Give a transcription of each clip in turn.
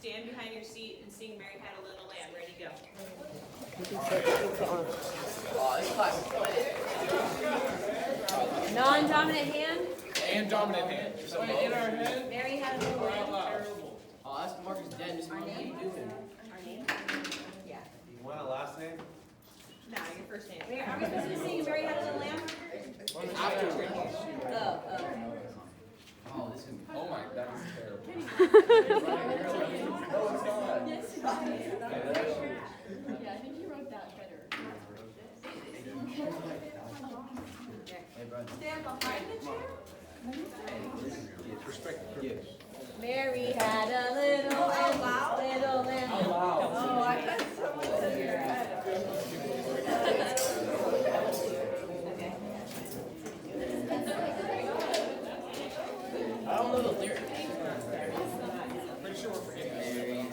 stand behind your seat and sing Mary Had a Little Lamb. Ready, go. Non-dominant hand. And dominant hand. So in our head. Mary Had a Little Lamb. Oh, that's Marcus Dennis. What are you doing? Our name? Yeah. You want a last name? No, your first name. Are we supposed to be singing Mary Had a Little Lamb? Afterwards. Oh, this is. Oh my, that was terrible. Yes. Yeah, I think you wrote that better. Hey, bro. Stand behind the chair. Perspective. Yes. Mary had a little lamb, little lamb. Oh, wow. Oh, I thought someone said your head. Okay. I don't know the lyrics. Pretty sure we're forgetting.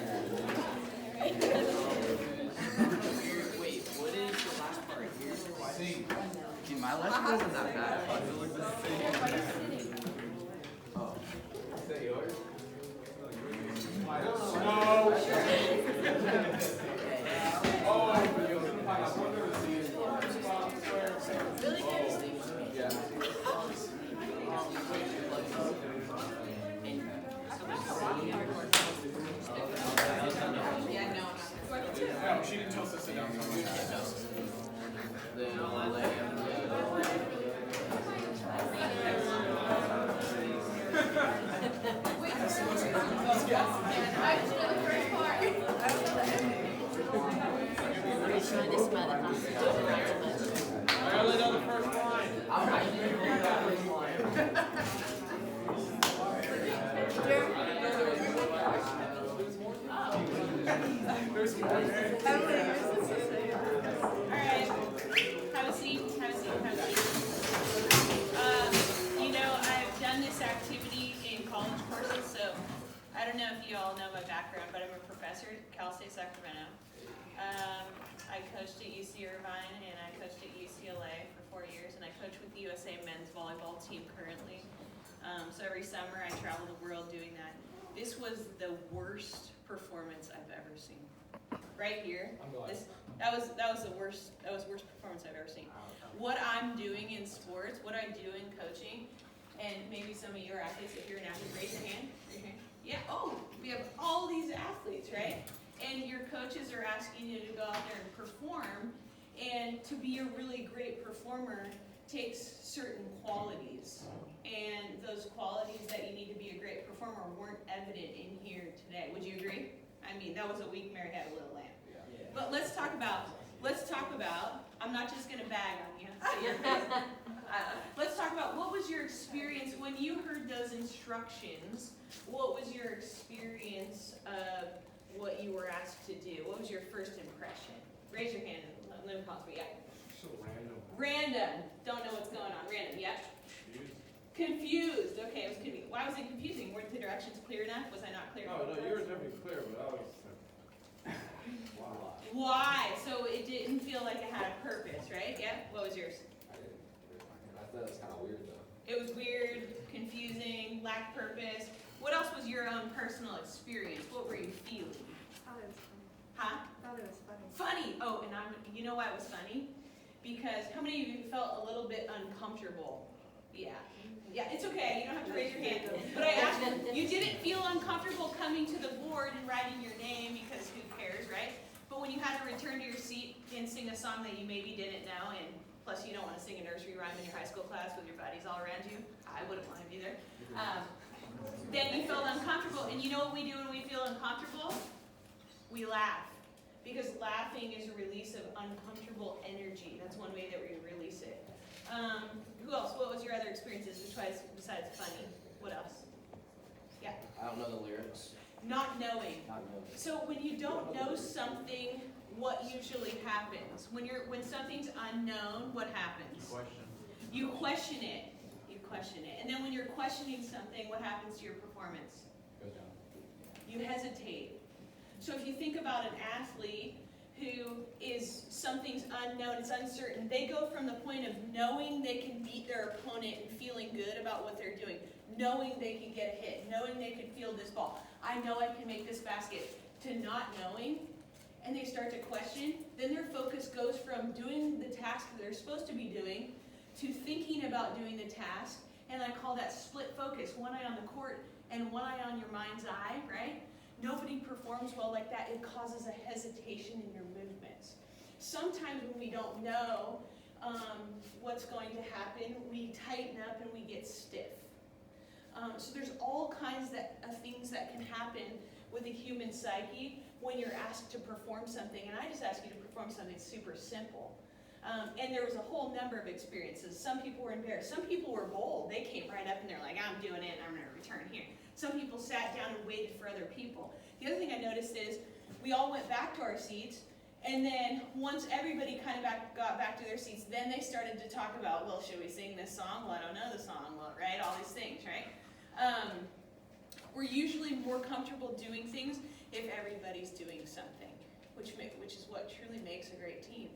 Wait, what is the last part here? Sing. Dude, my last part wasn't that bad. Oh. Is that yours? Really good. Yeah. Yeah, no. No, she didn't tell us to sit down. So we can't know. I only know the first line. There's more. Alright. Have a seat, have a seat, have a seat. You know, I've done this activity in college courses, so I don't know if you all know my background, but I'm a professor at Cal State Sacramento. I coached at UC Irvine and I coached at UCLA for 4 years, and I coach with the USA men's volleyball team currently. So every summer I travel the world doing that. This was the worst performance I've ever seen. Right here. I'm glad. That was the worst performance I've ever seen. What I'm doing in sports, what I do in coaching, and maybe some of you are athletes. If you're an athlete, raise your hand. Raise your hand. Yeah. Oh, we have all these athletes, right? And your coaches are asking you to go out there and perform. And to be a really great performer takes certain qualities. And those qualities that you need to be a great performer weren't evident in here today. Would you agree? I mean, that was a week Mary Had a Little Lamb. But let's talk about, I'm not just going to bag on you. Let's talk about what was your experience when you heard those instructions. What was your experience of what you were asked to do? What was your first impression? Raise your hand and let me pause for you. Yeah. So random. Random. Don't know what's going on. Random. Yeah. Confused. Okay, it was confusing. Why was it confusing? Weren't the directions clear enough? Was I not clear? Oh, no, yours definitely clear, but I was wow. Why? So it didn't feel like it had a purpose, right? Yeah? What was yours? I thought it was kind of weird, though. It was weird, confusing, lacked purpose. What else was your own personal experience? What were you feeling? I thought it was funny. Huh? I thought it was funny. Funny. Oh, and you know why it was funny? Because how many of you felt a little bit uncomfortable? Yeah. Yeah, it's okay. You don't have to raise your hand. But I asked you didn't feel uncomfortable coming to the board and writing your name because who cares, right? But when you had to return to your seat and sing a song that you maybe didn't know, and plus you don't want to sing a nursery rhyme in your high school class with your buddies all around you. I wouldn't want to either. Then you felt uncomfortable. And you know what we do when we feel uncomfortable? We laugh. Because laughing is a release of uncomfortable energy. That's one way that we release it. Who else? What was your other experiences besides funny? What else? Yeah. I don't know the lyrics. Not knowing. Not knowing. So when you don't know something, what usually happens? When something's unknown, what happens? You question it. You question it. And then when you're questioning something, what happens to your performance? Goes down. You hesitate. So if you think about an athlete who is something's unknown, it's uncertain, they go from the point of knowing they can beat their opponent and feeling good about what they're doing, knowing they can get a hit, knowing they can field this ball. I know I can make this basket, to not knowing, and they start to question, then their focus goes from doing the task that they're supposed to be doing to thinking about doing the task, and I call that split focus, one eye on the court and one eye on your mind's eye, right? Nobody performs well like that. It causes a hesitation in your movements. Sometimes when we don't know what's going to happen, we tighten up and we get stiff. So there's all kinds of things that can happen with the human psyche when you're asked to perform something. And I just asked you to perform something super simple. And there was a whole number of experiences. Some people were embarrassed. Some people were bold. They came right up and they're like, I'm doing it and I'm going to return here. Some people sat down and waited for other people. The other thing I noticed is we all went back to our seats, and then once everybody kind of got back to their seats, then they started to talk about, well, should we sing this song? Well, I don't know the song, well, right? All these things, right? We're usually more comfortable doing things if everybody's doing something, which is what truly makes a great team.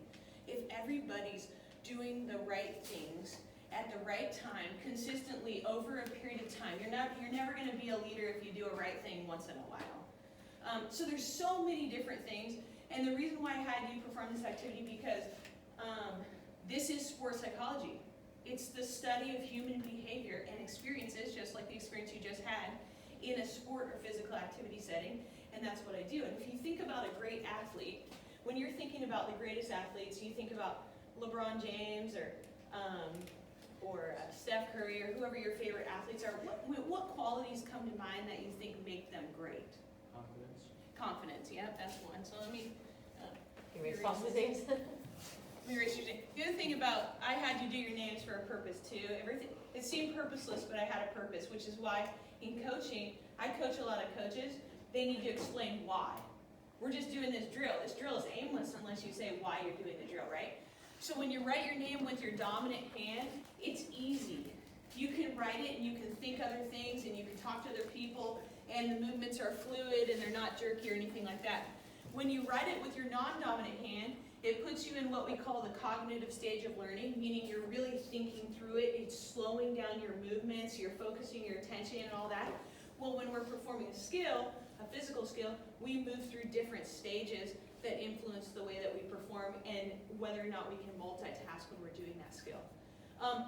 If everybody's doing the right things at the right time, consistently over a period of time, you're never going to be a leader if you do a right thing once in a while. So there's so many different things, and the reason why I had you perform this activity because this is sports psychology. It's the study of human behavior and experiences, just like the experience you just had, in a sport or physical activity setting, and that's what I do. And if you think about a great athlete, when you're thinking about the greatest athletes, you think about LeBron James or Steph Curry or whoever your favorite athletes are. What qualities come to mind that you think make them great? Confidence. Confidence, yeah, that's one. So let me Can we respond to things? let me erase your name. The other thing about, I had you do your names for a purpose too. Everything, it seemed purposeless, but I had a purpose, which is why in coaching, I coach a lot of coaches. They need to explain why. We're just doing this drill. This drill is aimless unless you say why you're doing the drill, right? So when you write your name with your dominant hand, it's easy. You can write it and you can think other things and you can talk to other people and the movements are fluid and they're not jerky or anything like that. When you write it with your non-dominant hand, it puts you in what we call the cognitive stage of learning, meaning you're really thinking through it. It's slowing down your movements, you're focusing your attention and all that. Well, when we're performing a skill, a physical skill, we move through different stages that influence the way that we perform and whether or not we can multitask when we're doing that skill.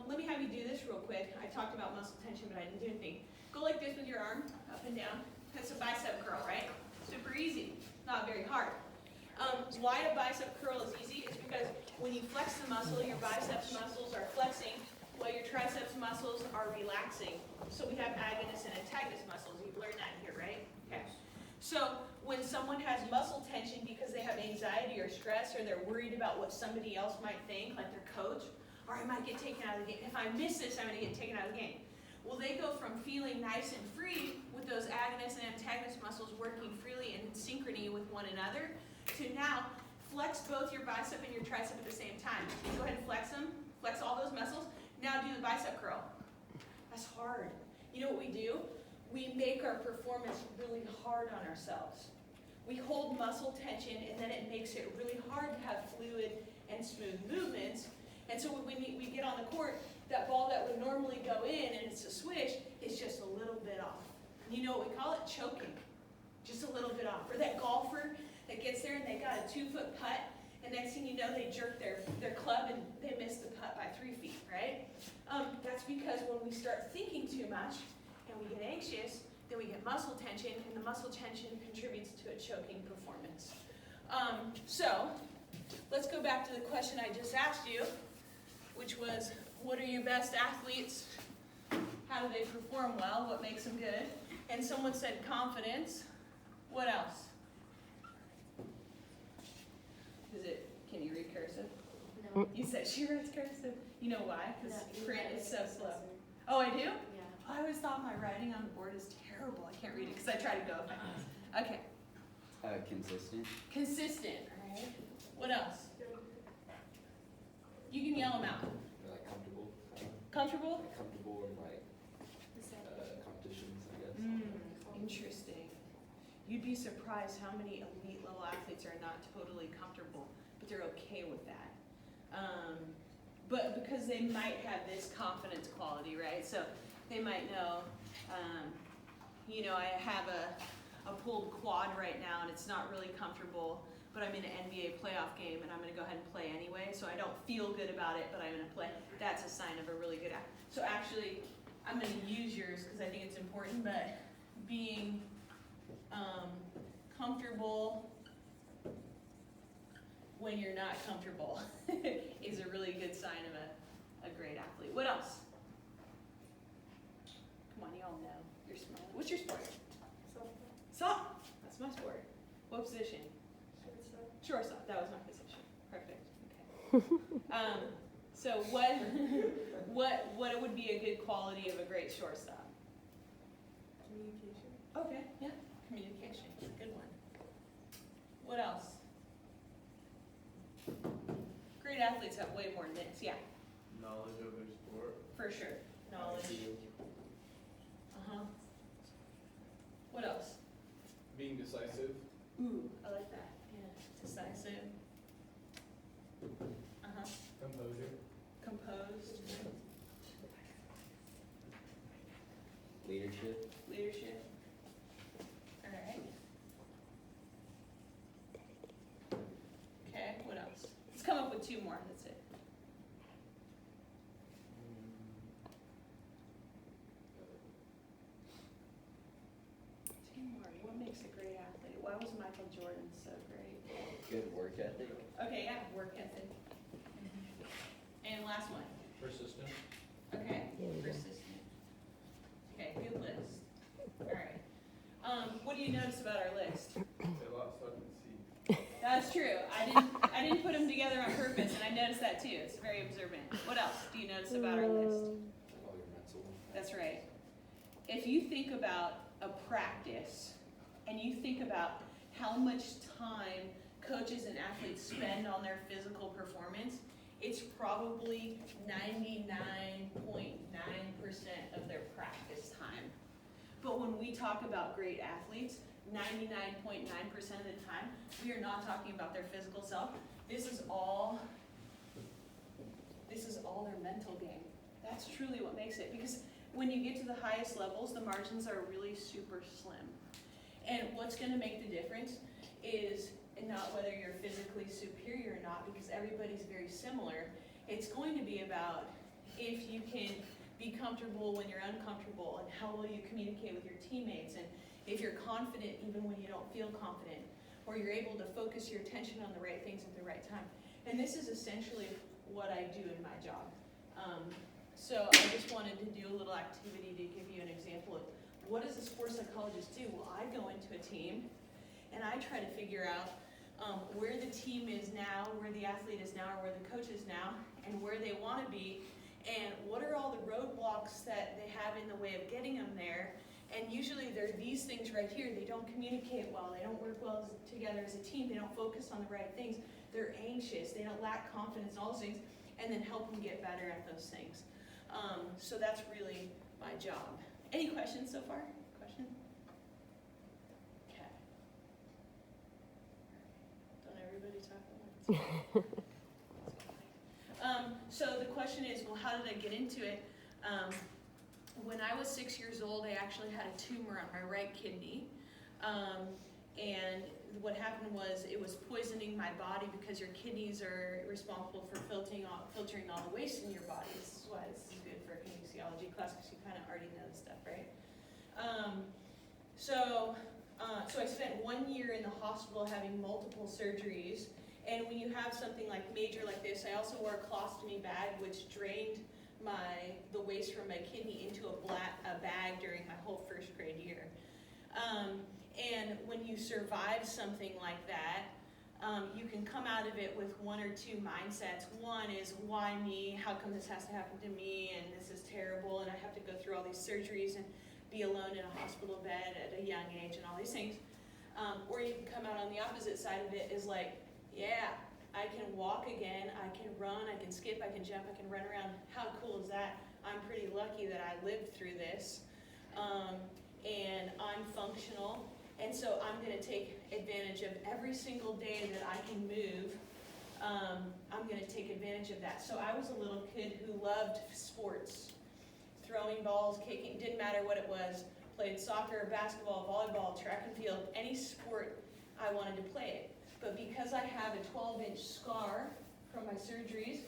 Let me have you do this real quick. I talked about muscle tension, but I didn't do anything. Go like this with your arm, up and down. That's a bicep curl, right? Super easy, not very hard. Why a bicep curl is easy is because when you flex the muscle, your biceps muscles are flexing while your triceps muscles are relaxing. So we have agonist and antagonist muscles. You've learned that here, right? Okay. So when someone has muscle tension because they have anxiety or stress or they're worried about what somebody else might think, like their coach, or I might get taken out of the game. If I miss this, I'm going to get taken out of the game. Well, they go from feeling nice and free with those agonist and antagonist muscles working freely and in synchrony with one another to now flex both your bicep and your tricep at the same time. Go ahead and flex them. Flex all those muscles. Now do the bicep curl. That's hard. You know what we do? We make our performance really hard on ourselves. We hold muscle tension and then it makes it really hard to have fluid and smooth movements. And so when we get on the court, that ball that would normally go in and it's a swish is just a little bit off. You know what we call it? Choking. Just a little bit off. Or that golfer that gets there and they got a 2-foot putt and next thing you know they jerk their club and they miss the putt by 3 feet, right? That's because when we start thinking too much and we get anxious, then we get muscle tension and the muscle tension contributes to a choking performance. So let's go back to the question I just asked you, which was, what are your best athletes? How do they perform well? What makes them good? And someone said confidence. What else? Can you read cursive? No. You said she writes cursive. You know why? Because No, print you is write so it slow. closer. Oh, I do? Yeah. I always thought my writing on the board is terrible. I can't read it because I try to go fast. Okay. Consistent. Consistent. All right. What else? You can yell them out. Like comfortable. Comfortable? Like comfortable in like The same. competitions, I guess. Interesting. You'd be surprised how many elite level athletes are not totally comfortable, but they're okay with that. But because they might have this confidence quality, right? So they might know, I have a pulled quad right now and it's not really comfortable, but I'm in an NBA playoff game and I'm going to go ahead and play anyway, so I don't feel good about it, but I'm going to play. That's a sign of a really good athlete. So actually, I'm going to use yours because I think it's important, but being comfortable when you're not comfortable is a really good sign of a great athlete. What else? Come on, you all know. You're smiling. What's your sport? Softball. That's my sport. What position? Shortstop. That was my position. Perfect. Okay. So what would be a good quality of a great shortstop? Communication. Okay. Yeah. Communication. Good one. What else? Great athletes have way more than this. Yeah. Knowledge of their sport. For sure. Knowledge. What else? Being decisive. Ooh, I like that. Yeah. Decisive. Composure. Composed. Leadership. Leadership. All right. Okay, what else? Let's come up with two more. That's it. Two more. What makes a great athlete? Why was Michael Jordan so great? Good work ethic. Okay, yeah, work ethic. And last one. Persistent. Okay, There we go. persistent. Okay, good list. All right. What do you notice about our list? They lost fucking seat. That's true. I didn't put them together on purpose, and I noticed that too. It's very observant. What else do you notice about our list? All your mental. That's right. If you think about a practice, and you think about how much time coaches and athletes spend on their physical performance, it's probably 99.9% of their practice time. But when we talk about great athletes, 99.9% of the time, we are not talking about their physical self. This is all their mental game. That's truly what makes it. Because when you get to the highest levels, the margins are really super slim. And what's going to make the difference is not whether you're physically superior or not, because everybody's very similar. It's going to be about if you can be comfortable when you're uncomfortable, and how well you communicate with your teammates, and if you're confident even when you don't feel confident, or you're able to focus your attention on the right things at the right time. And this is essentially what I do in my job. So I just wanted to do a little activity to give you an example of what does a sports psychologist do? Well, I go into a team and I try to figure out where the team is now, where the athlete is now, or where the coach is now, and where they want to be, and what are all the roadblocks that they have in the way of getting them there. And usually they're these things right here. They don't communicate well, they don't work well together as a team, they don't focus on the right things, they're anxious, they don't lack confidence, all those things, and then help them get better at those things. So that's really my job. Any questions so far? Question? Okay. Don't everybody talk at once? So the question is, well, how did I get into it? When I was 6 years old, I actually had a tumor on my right kidney. And what happened was it was poisoning my body because your kidneys are responsible for filtering all the waste in your body. This is why this is good for a kinesiology class, because you kind of already know this stuff, right? So I spent 1 year in the hospital having multiple surgeries. And when you have something like major like this, I also wore a colostomy bag, which drained the waste from my kidney into a bag during my whole first grade year. And when you survive something like that, you can come out of it with one or two mindsets. One is, why me? How come this has to happen to me? And this is terrible, and I have to go through all these surgeries and be alone in a hospital bed at a young age and all these things. Or you can come out on the opposite side of it is like, yeah, I can walk again, I can run, I can skip, I can jump, I can run around. How cool is that? I'm pretty lucky that I lived through this. And I'm functional. And so I'm going to take advantage of every single day that I can move. I'm going to take advantage of that. So I was a little kid who loved sports. Throwing balls, kicking, didn't matter what it was. played soccer, basketball, volleyball, track and field, any sport I wanted to play it. But because I have a 12-inch scar from my surgeries,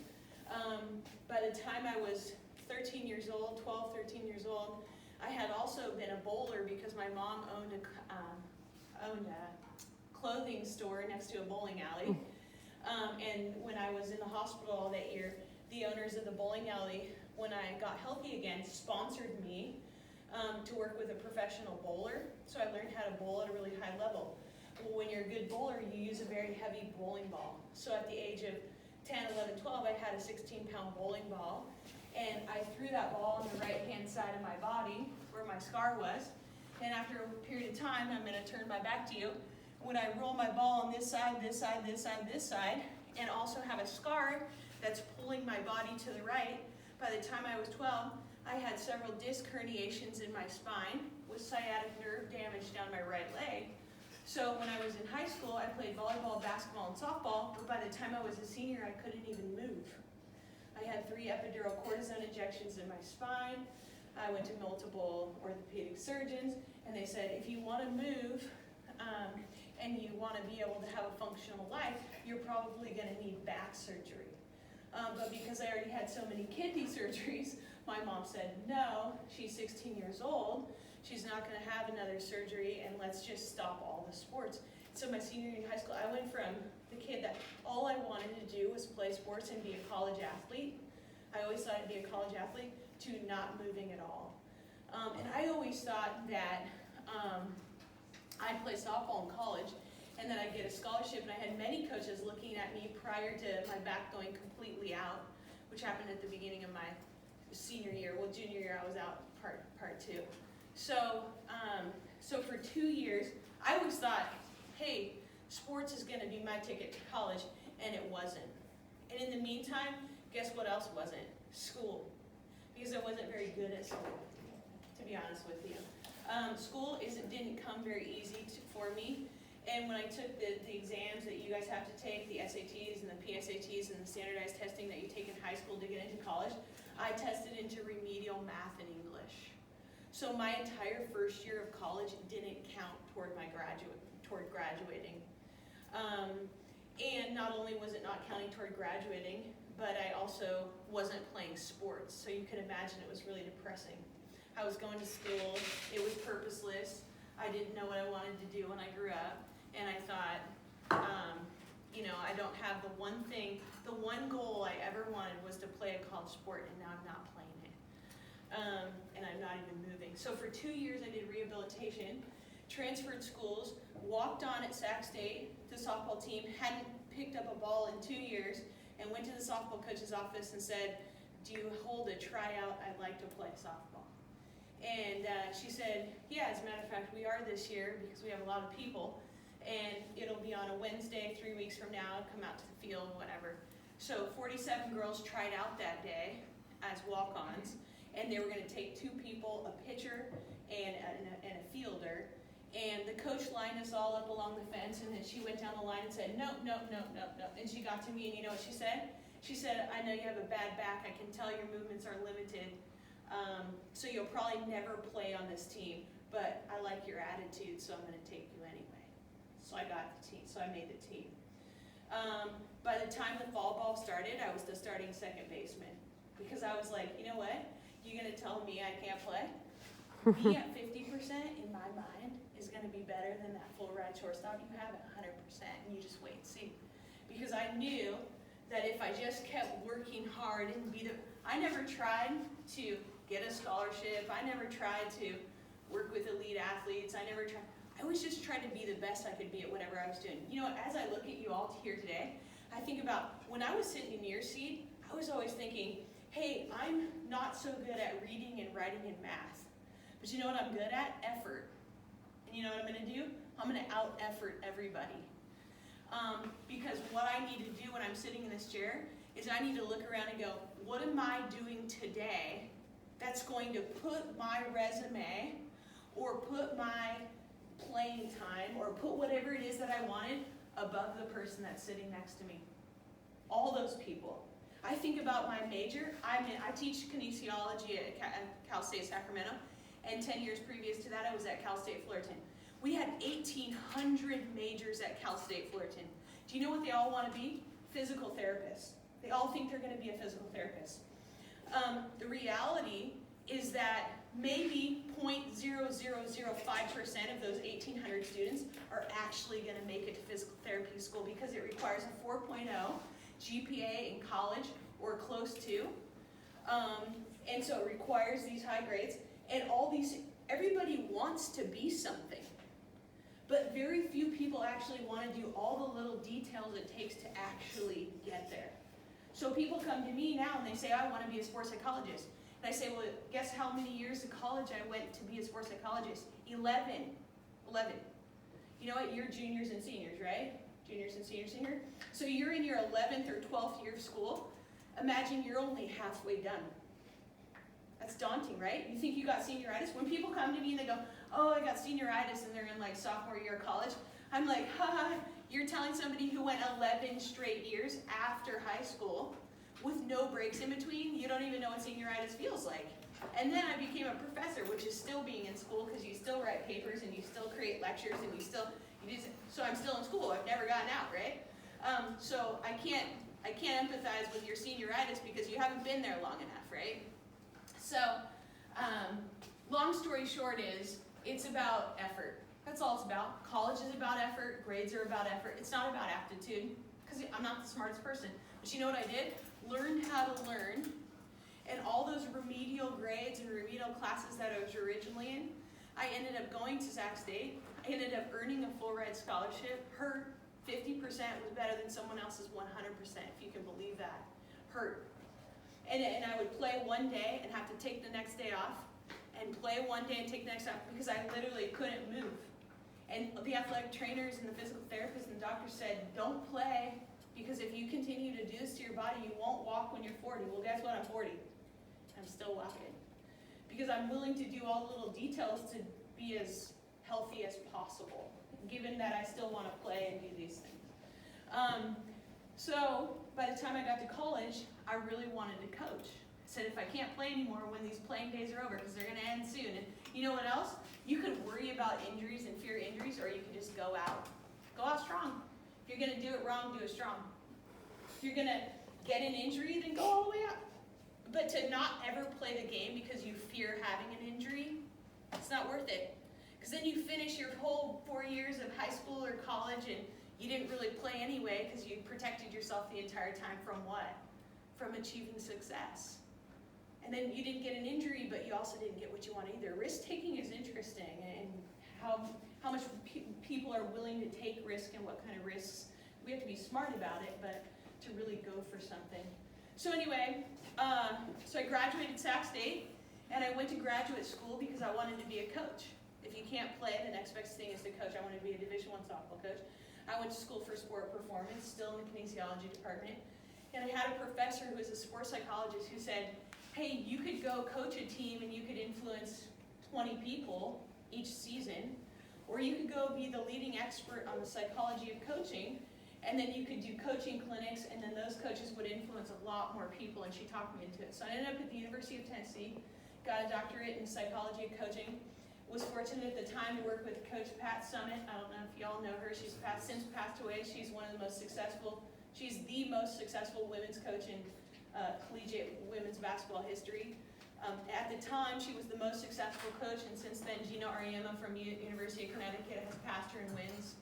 by the time I was 13 years old, 12, 13 years old, I had also been a bowler because my mom owned a clothing store next to a bowling alley. And when I was in the hospital all that year, the owners of the bowling alley, when I got healthy again, sponsored me to work with a professional bowler. So I learned how to bowl at a really high level. Well, when you're a good bowler, you use a very heavy bowling ball. So at the age of 10, 11, 12, I had a 16-pound bowling ball. And I threw that ball on the right-hand side of my body, where my scar was. And after a period of time, I'm going to turn my back to you. When I roll my ball on this side, this side, this side, this side, and also have a scar that's pulling my body to the right, by the time I was 12, I had several disc herniations in my spine with sciatic nerve damage down my right leg. So when I was in high school, I played volleyball, basketball, and softball, but by the time I was a senior, I couldn't even move. I had 3 epidural cortisone injections in my spine. I went to multiple orthopedic surgeons, and they said, if you want to move and you want to be able to have a functional life, you're probably going to need back surgery. But because I already had so many kidney surgeries, my mom said, no, she's 16 years old. She's not going to have another surgery, and let's just stop all the sports. So my senior year in high school, I went from the kid that all I wanted to do was play sports and be a college athlete. I always thought I'd be a college athlete, to not moving at all. And I always thought that I'd play softball in college and then I'd get a scholarship, and I had many coaches looking at me prior to my back going completely out, which happened at the beginning of my senior year. Well, junior year I was out part 2. So for 2 years, I always thought, hey, sports is going to be my ticket to college, and it wasn't. And in the meantime, guess what else wasn't? School. Because I wasn't very good at school, to be honest with you. School didn't come very easy for me. And when I took the exams that you guys have to take, the SATs and the PSATs and the standardized testing that you take in high school to get into college, I tested into remedial math and English. So my entire first year of college didn't count toward graduating. And not only was it not counting toward graduating, but I also wasn't playing sports. So you can imagine it was really depressing. I was going to school, it was purposeless. I didn't know what I wanted to do when I grew up. And I thought, I don't have the one goal I ever wanted was to play a college sport, and now I'm not playing it. And I'm not even moving. So for 2 years I did rehabilitation, transferred schools, walked on at Sac State, the softball team, hadn't picked up a ball in 2 years, and went to the softball coach's office and said, do you hold a tryout? I'd like to play softball. And she said, yeah, as a matter of fact, we are this year because we have a lot of people. And it'll be on a Wednesday, 3 weeks from now, come out to the field, whatever. So 47 girls tried out that day as walk-ons, and they were going to take 2 people, a pitcher and a fielder. And the coach lined us all up along the fence, and then she went down the line and said, no. And she got to me, and you know what she said? She said, I know you have a bad back. I can tell your movements are limited. So you'll probably never play on this team, but I like your attitude, so I'm going to take you anyway. So I got the team, so I made the team. By the time the fall ball started, I was the starting second baseman, because I was like, you know what? You're going to tell me I can't play? Me at 50% in my mind is going to be better than that full ride shortstop you have at 100%, and you just wait and see. Because I knew that if I just kept working hard and I never tried to get a scholarship. I never tried to work with elite athletes. I was just trying to be the best I could be at whatever I was doing. You know, as I look at you all here today, I think about when I was sitting in your seat, I was always thinking, hey, I'm not so good at reading and writing and math. But you know what I'm good at? Effort. And you know what I'm going to do? I'm going to out-effort everybody. Because what I need to do when I'm sitting in this chair is I need to look around and go, what am I doing today that's going to put my resume or put my playing time or put whatever it is that I wanted above the person that's sitting next to me? All those people. I think about my major. I teach kinesiology at Cal State Sacramento, and 10 years previous to that, I was at Cal State Fullerton. We had 1,800 majors at Cal State Fullerton. Do you know what they all want to be? Physical therapists. They all think they're going to be a physical therapist. The reality is that maybe 0.0005% of those 1,800 students are actually going to make it to physical therapy school because it requires a 4.0 GPA in college or close to. And so it requires these high grades. And everybody wants to be something. But very few people actually want to do all the little details it takes to actually get there. So people come to me now and they say, I want to be a sports psychologist. And I say, well, guess how many years of college I went to be a sports psychologist? 11. You know what? You're juniors and seniors, right? Juniors and seniors. So you're in your 11th or 12th year of school. Imagine you're only halfway done. That's daunting, right? You think you got senioritis? When people come to me and they go, oh, I got senioritis, and they're in like sophomore year of college, I'm like, ha, you're telling somebody who went 11 straight years after high school with no breaks in between, you don't even know what senioritis feels like. And then I became a professor, which is still being in school because you still write papers and you still create lectures and so I'm still in school. I've never gotten out, right? So I can't empathize with your senioritis because you haven't been there long enough, right? So, long story short is, it's about effort. That's all it's about. College is about effort, grades are about effort. It's not about aptitude, because I'm not the smartest person. But you know what I did? Learned how to learn, and all those remedial grades and remedial classes that I was originally in, I ended up going to Sac State. I ended up earning a full ride scholarship. Her 50% was better than someone else's 100%, if you can believe that. Hurt. And I would play one day and have to take the next day off, and play one day and take the next off because I literally couldn't move. And the athletic trainers and the physical therapists and the doctors said, don't play, because if you continue to do this to your body, you won't walk when you're 40. Well, guess what? I'm 40. I'm still walking. Because I'm willing to do all the little details to be as healthy as possible, given that I still want to play and do these things. So by the time I got to college, I really wanted to coach. I said, if I can't play anymore when these playing days are over, because they're going to end soon. And you know what else? You could worry about injuries and fear injuries, or you can just go out. Go out strong. If you're going to do it wrong, do it strong. If you're going to get an injury, then go all the way up. But to not ever play the game because you fear having an injury, it's not worth it. Because then you finish your whole 4 years of high school or college and you didn't really play anyway because you protected yourself the entire time from what? From achieving success. And then you didn't get an injury, but you also didn't get what you want either. Risk-taking is interesting, and how much people are willing to take risk and what kind of risks. We have to be smart about it, but to really go for something. So anyway, so I graduated Sac State, and I went to graduate school because I wanted to be a coach. If you can't play, the next best thing is to coach. I wanted to be a Division I softball coach. I went to school for sport performance, still in the kinesiology department. And I had a professor who was a sports psychologist who said, hey, you could go coach a team and you could influence 20 people each season, or you could go be the leading expert on the psychology of coaching, and then you could do coaching clinics, and then those coaches would influence a lot more people, and she talked me into it. So I ended up at the University of Tennessee, got a doctorate in psychology of coaching, was fortunate at the time to work with Coach Pat Summit. I don't know if y'all know her. She's since passed away. She's one of the most successful, she's the most successful women's coach in collegiate women's basketball history. At the time, she was the most successful coach, and since then, Gina Ariema from University of Connecticut has passed her and wins.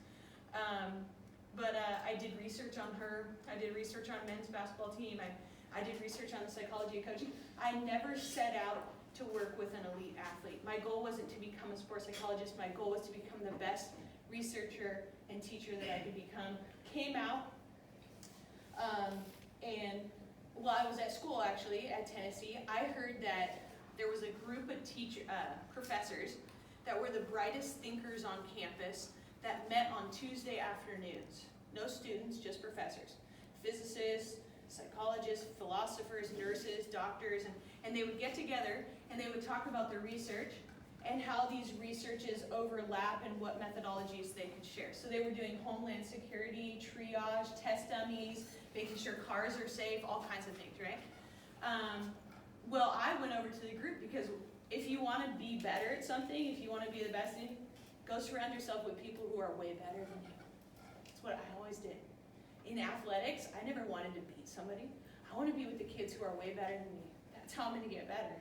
But I did research on her. I did research on men's basketball team. I did research on the psychology of coaching. I never set out to work with an elite athlete. My goal wasn't to become a sports psychologist. My goal was to become the best researcher and teacher that I could become. Came out, and while I was at school, actually, at Tennessee, I heard that there was a group of professors that were the brightest thinkers on campus that met on Tuesday afternoons. No students, just professors. Physicists, psychologists, philosophers, nurses, doctors, and they would get together and they would talk about their research and how these researches overlap and what methodologies they could share. So they were doing homeland security, triage, test dummies, making sure cars are safe, all kinds of things, right? Well, I went over to the group because if you want to be better at something, if you want to be the best in, go surround yourself with people who are way better than you. That's what I always did. In athletics, I never wanted to beat somebody. I want to be with the kids who are way better than me. That's how I'm going to get better.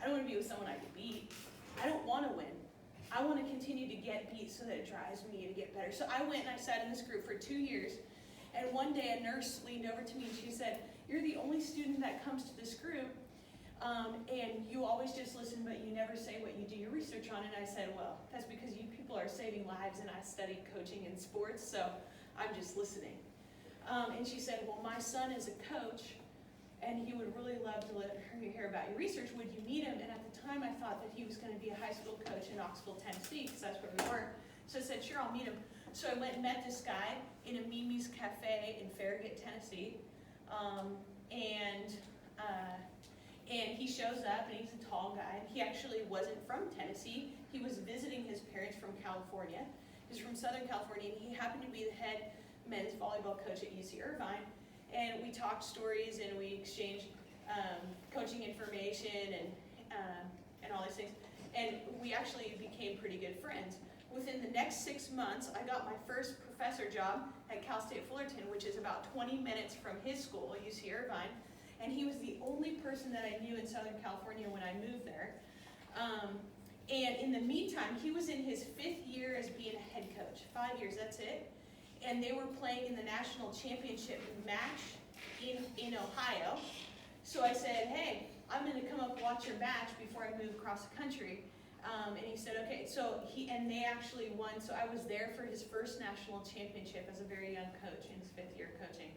I don't want to be with someone I can beat. I don't want to win. I want to continue to get beat so that it drives me to get better. So I went and I sat in this group for 2 years. And one day a nurse leaned over to me and she said, "You're the only student that comes to this group, and you always just listen, but you never say what you do your research on." And I said, "Well, that's because you people are saving lives, and I studied coaching in sports, so I'm just listening." And she said, "Well, my son is a coach, and he would really love to hear about your research. Would you meet him?" And at the time, I thought that he was going to be a high school coach in Knoxville, Tennessee, because that's where we were. So I said, "Sure, I'll meet him." So I went and met this guy in a Mimi's Cafe in Farragut, Tennessee. And he shows up, and he's a tall guy. He actually wasn't from Tennessee. He was visiting his parents from California. He's from Southern California, and he happened to be the head men's volleyball coach at UC Irvine. And we talked stories, and we exchanged coaching information and all these things. And we actually became pretty good friends. Within the next 6 months, I got my first professor job at Cal State Fullerton, which is about 20 minutes from his school, UC Irvine. And he was the only person that I knew in Southern California when I moved there. And in the meantime, he was in his 5th year as being a head coach. 5 years, that's it. And they were playing in the national championship match in Ohio. So I said, "Hey, I'm going to come up watch your match before I move across the country." And he said, "Okay." So they actually won. So I was there for his first national championship as a very young coach in his 5th year coaching.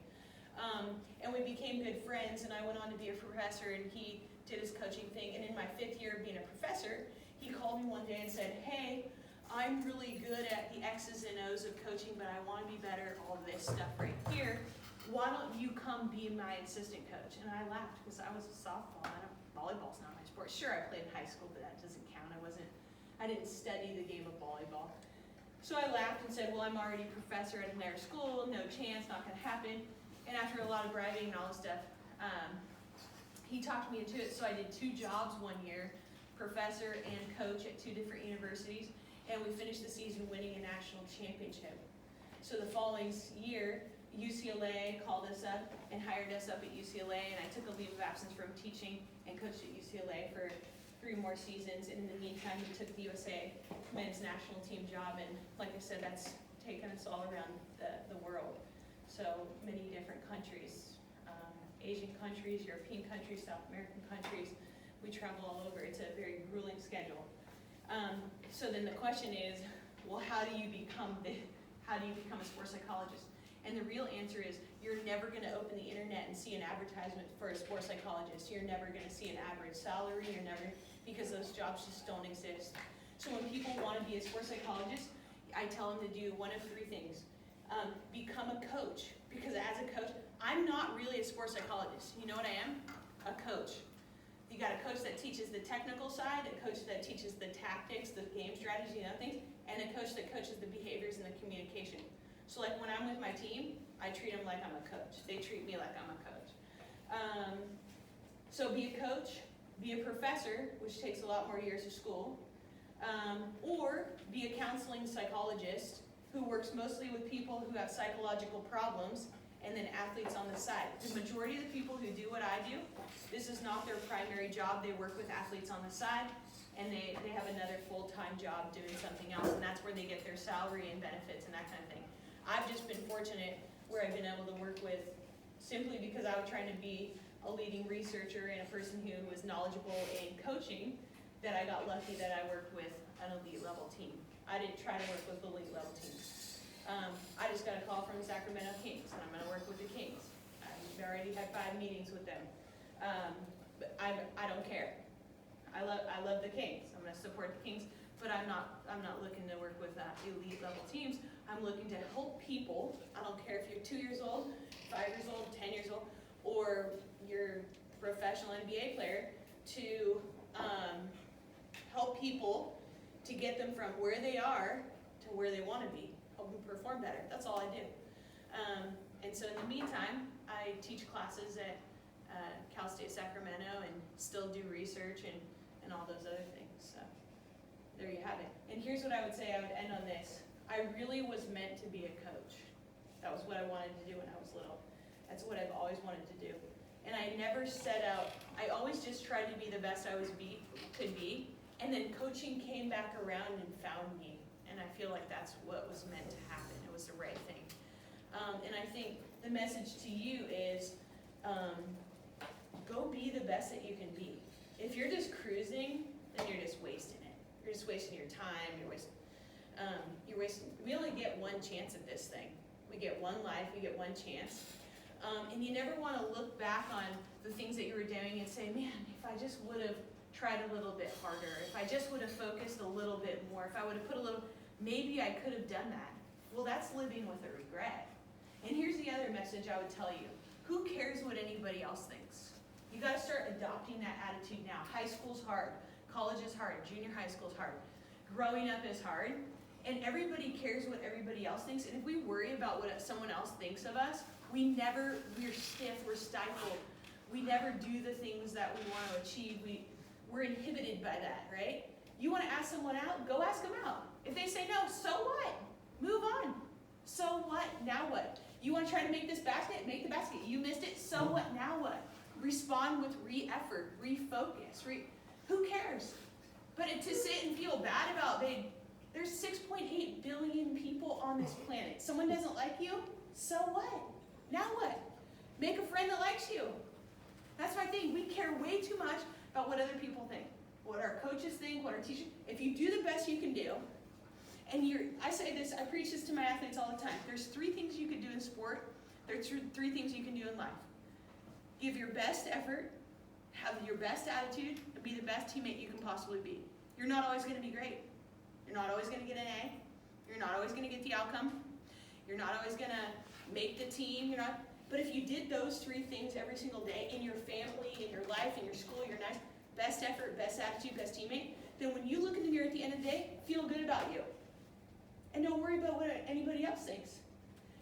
And we became good friends, and I went on to be a professor, and he did his coaching thing. And in my 5th year of being a professor, he called me one day and said, "Hey, I'm really good at the X's and O's of coaching, but I want to be better at all this stuff right here. Why don't you come be my assistant coach?" And I laughed because I was a softball. Volleyball's not my sport. Sure, I played in high school, but that doesn't count. I didn't study the game of volleyball. So I laughed and said, "Well, I'm already a professor at another school. No chance, not going to happen." And after a lot of bribing and all this stuff, he talked me into it. So I did 2 jobs one year, professor and coach at 2 different universities. And we finished the season winning a national championship. So the following year, UCLA called us up and hired us up at UCLA, and I took a leave of absence from teaching and coached at UCLA for 3 more seasons. And in the meantime, we took the USA men's national team job, and like I said, that's taken us all around the world. So many different countries, Asian countries, European countries, South American countries. We travel all over. It's a very grueling schedule. So then the question is, well, how do you become a sports psychologist? And the real answer is, you're never going to open the internet and see an advertisement for a sports psychologist. You're never going to see an average salary. Because those jobs just don't exist. So when people want to be a sports psychologist, I tell them to do one of 3 things. Become a coach, because as a coach, I'm not really a sports psychologist. You know what I am? A coach. You got a coach that teaches the technical side, a coach that teaches the tactics, the game strategy, and other things, and a coach that coaches the behaviors and the communication. So like when I'm with my team, I treat them like I'm a coach. They treat me like I'm a coach. So be a coach, be a professor, which takes a lot more years of school, or be a counseling psychologist who works mostly with people who have psychological problems, and then athletes on the side. The majority of the people who do what I do, this is not their primary job. They work with athletes on the side, and they have another full-time job doing something else, and that's where they get their salary and benefits and that kind of thing. I've just been fortunate where I've been able to work with, simply because I was trying to be a leading researcher and a person who was knowledgeable in coaching, that I got lucky that I worked with an elite level team. I didn't try to work with elite level teams. I just got a call from the Sacramento Kings, and I'm going to work with the Kings. I've already had 5 meetings with them. But I don't care. I love the Kings. I'm going to support the Kings, but I'm not looking to work with elite level teams. I'm looking to help people. I don't care if you're 2 years old, 5 years old, 10 years old, or you're a professional NBA player, to help people to get them from where they are to where they want to be. Help them perform better. That's all I do. And so in the meantime, I teach classes at Cal State Sacramento and still do research and and all those other things. So there you have it. And here's what I would say, I would end on this. I really was meant to be a coach. That was what I wanted to do when I was little. That's what I've always wanted to do. And I never set out, I always just tried to be the best I could be. And then coaching came back around and found me. And I feel like that's what was meant to happen. It was the right thing. And I think the message to you is, go be the best that you can be. If you're just cruising, then you're just wasting it. You're just wasting your time. You're wasting. We only get one chance at this thing. We get one life. We get one chance. And you never want to look back on the things that you were doing and say, man, if I just would have tried a little bit harder, if I just would have focused a little bit more, if I would have put a little, maybe I could have done that. Well, that's living with a regret. And here's the other message I would tell you. Who cares what anybody else thinks? You got to start adopting that attitude now. High school's hard. College is hard. Junior high school's hard. Growing up is hard. And everybody cares what everybody else thinks. And if we worry about what someone else thinks of us, we're stiff, we're stifled. We never do the things that we want to achieve. We're inhibited by that, right? You want to ask someone out? Go ask them out. If they say no, so what? Move on. So what? Now what? You want to try to make this basket? Make the basket. You missed it? So what? Now what? Respond with re-effort, refocus. Who cares? But to sit and feel bad about, there's 6.8 billion people on this planet. Someone doesn't like you? So what? Now what? Make a friend that likes you. That's my thing. We care way too much about what other people think, what our coaches think, what our teachers. If you do the best you can do, and I say this, I preach this to my athletes all the time. There's 3 things you can do in sport. There's 3 things you can do in life. Give your best effort, have your best attitude, and be the best teammate you can possibly be. You're not always going to be great. You're not always going to get an A. You're not always going to get the outcome. You're not always going to make the team. But if you did those 3 things every single day in your family, in your life, in your school, your nice, best effort, best attitude, best teammate, then when you look in the mirror at the end of the day, feel good about you. And don't worry about what anybody else thinks.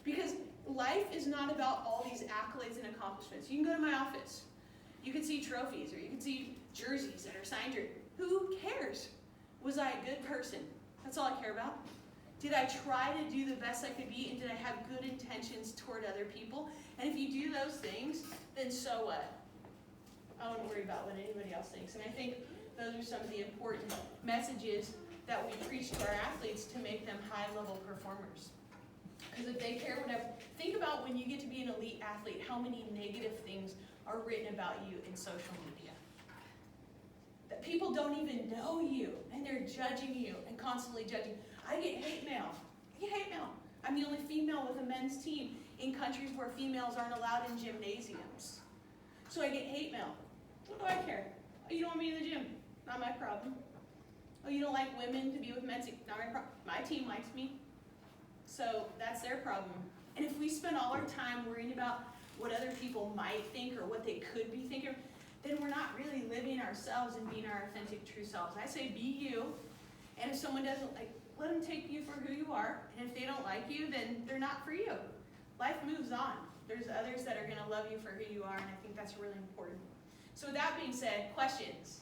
Because life is not about all these accolades and accomplishments. You can go to my office. You can see trophies, or you can see jerseys that are signed. Who cares? Was I a good person? That's all I care about. Did I try to do the best I could be, and did I have good intentions toward other people? And if you do those things, then so what? I don't worry about what anybody else thinks. And I think those are some of the important messages that we preach to our athletes to make them high-level performers. Because if they care whatever, think about when you get to be an elite athlete, how many negative things are written about you in social media. That people don't even know you, and they're judging you and constantly judging. I get hate mail. I'm the only female with a men's team in countries where females aren't allowed in gymnasiums. So I get hate mail. What do I care? Oh, you don't want me in the gym? Not my problem. Oh, you don't like women to be with men's team? Not my problem. My team likes me. So that's their problem. And if we spend all our time worrying about what other people might think or what they could be thinking, then we're not really living ourselves and being our authentic, true selves. I say be you, and if someone doesn't like, let them take you for who you are, and if they don't like you, then they're not for you. Life moves on. There's others that are going to love you for who you are, and I think that's really important. So with that being said, questions?